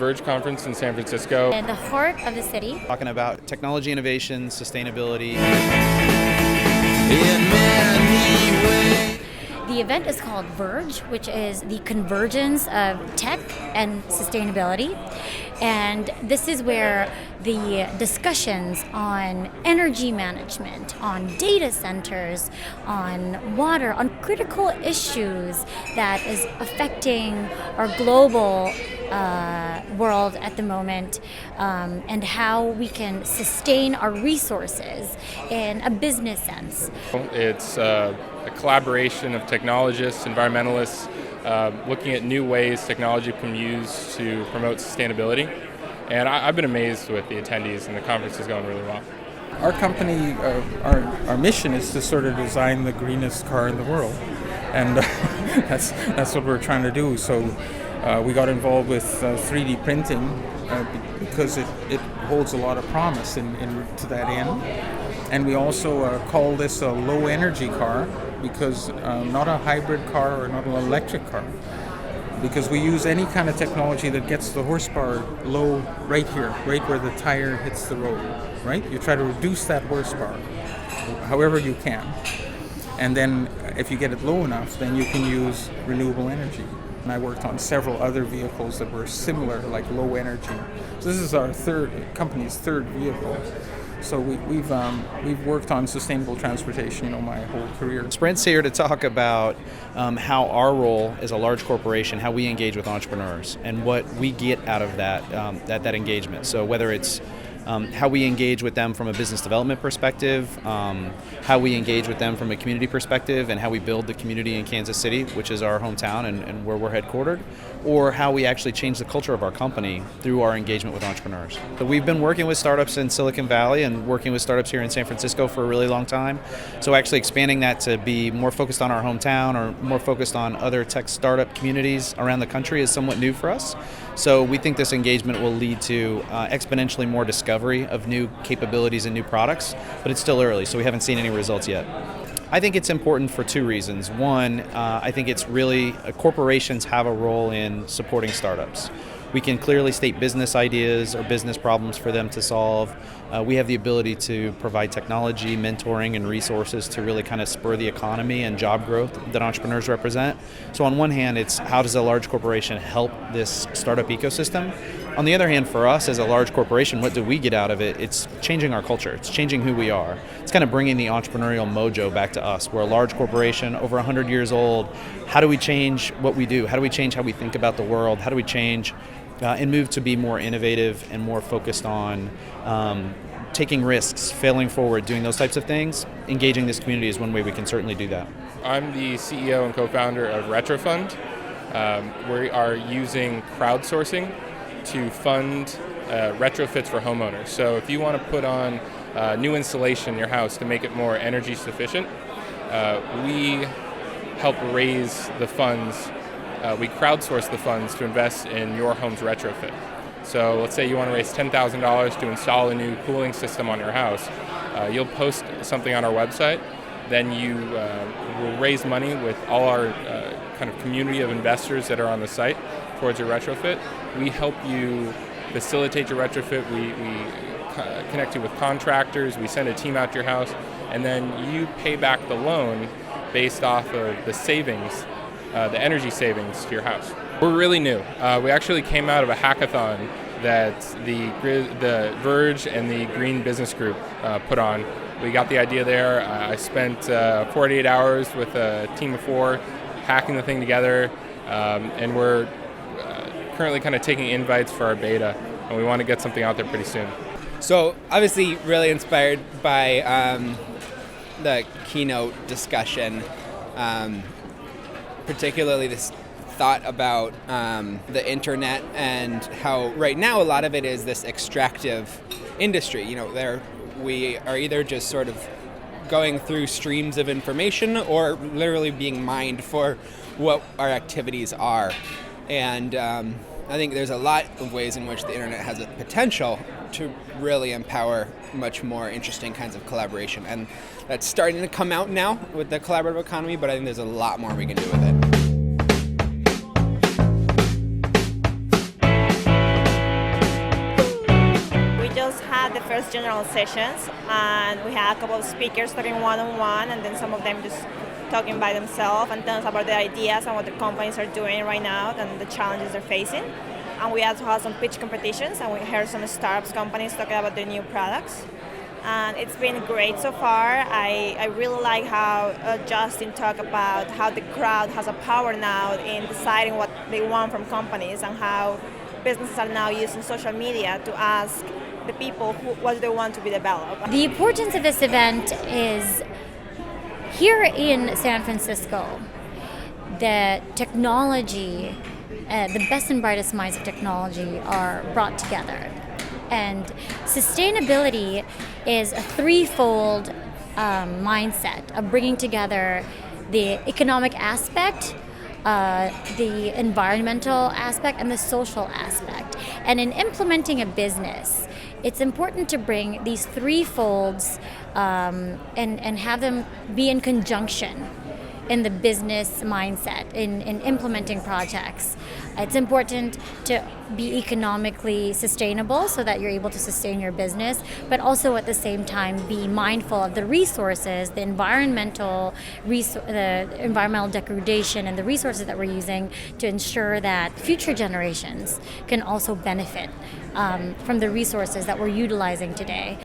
Verge Conference in San Francisco. In the heart of the city. Talking about technology innovation, sustainability. In many ways. The event is called Verge, which is the convergence of tech and sustainability. And this is where the discussions on energy management, on data centers, on water, on critical issues that is affecting our global world at the moment, and how we can sustain our resources in a business sense. It's a collaboration of technologists, environmentalists, looking at new ways technology can be used to promote sustainability. And I've been amazed with the attendees, and the conference is going really well. Our company, our mission is to sort of design the greenest car in the world, and that's what we're trying to do. So we got involved with 3D printing because it holds a lot of promise to that end. And we also call this a low energy car because not a hybrid car or not an electric car, because we use any kind of technology that gets the horsepower low right here, right where the tire hits the road, right? You try to reduce that horsepower however you can. And then if you get it low enough, then you can use renewable energy. And I worked on several other vehicles that were similar, like low energy. So this is our company's third vehicle. So we've worked on sustainable transportation, my whole career. Sprint's here to talk about how our role as a large corporation, how we engage with entrepreneurs, and what we get out of that engagement. So whether it's how we engage with them from a business development perspective, how we engage with them from a community perspective, and how we build the community in Kansas City, which is our hometown and where we're headquartered, or how we actually change the culture of our company through our engagement with entrepreneurs. So we've been working with startups in Silicon Valley and working with startups here in San Francisco for a really long time. So actually expanding that to be more focused on our hometown or more focused on other tech startup communities around the country is somewhat new for us. So we think this engagement will lead to exponentially more discovery of new capabilities and new products, but it's still early, so we haven't seen any results yet. I think it's important for two reasons. One, I think it's really, corporations have a role in supporting startups. We can clearly state business ideas or business problems for them to solve. We have the ability to provide technology, mentoring, and resources to really kind of spur the economy and job growth that entrepreneurs represent. So on one hand, it's how does a large corporation help this startup ecosystem? On the other hand, for us as a large corporation, what do we get out of it? It's changing our culture. It's changing who we are. It's kind of bringing the entrepreneurial mojo back to us. We're a large corporation, over 100 years old. How do we change what we do? How do we change how we think about the world? How do we change and move to be more innovative and more focused on taking risks, failing forward, doing those types of things? Engaging this community is one way we can certainly do that. I'm the CEO and co-founder of RetroFund. We are using crowdsourcing to fund retrofits for homeowners. So if you want to put on new insulation in your house to make it more energy sufficient, we help raise the funds. We crowdsource the funds to invest in your home's retrofit. So let's say you want to raise $10,000 to install a new cooling system on your house. You'll post something on our website, then you will raise money with all our kind of community of investors that are on the site towards your retrofit. We help you facilitate your retrofit. We connect you with contractors. We send a team out to your house, and then you pay back the loan based off of the savings, the energy savings to your house. We're really new. We actually came out of a hackathon that the Verge and the Green Business Group put on. We got the idea there. I spent 48 hours with a team of 4 hacking the thing together, and we're currently kind of taking invites for our beta, and we want to get something out there pretty soon. So obviously really inspired by the keynote discussion, particularly this thought about the internet and how right now a lot of it is this extractive industry. We are either just sort of going through streams of information or literally being mined for what our activities are. And I think there's a lot of ways in which the internet has a potential to really empower much more interesting kinds of collaboration. And that's starting to come out now with the collaborative economy, but I think there's a lot more we can do with it. had the first general sessions, and we had a couple of speakers talking one-on-one, and then some of them just talking by themselves and telling us about the ideas and what the companies are doing right now and the challenges they're facing. And we also had some pitch competitions, and we heard some startups companies talking about their new products. And it's been great so far. I really like how Justin talked about how the crowd has a power now in deciding what they want from companies, and how businesses are now using social media to ask the people what they want to be developed. The importance of this event is here in San Francisco, the technology, the best and brightest minds of technology are brought together. And sustainability is a threefold mindset of bringing together the economic aspect, the environmental aspect, and the social aspect. And in implementing a business, it's important to bring these three folds and have them be in conjunction in the business mindset, in implementing projects. It's important to be economically sustainable so that you're able to sustain your business, but also at the same time be mindful of the resources, the environmental degradation and the resources that we're using to ensure that future generations can also benefit from the resources that we're utilizing today.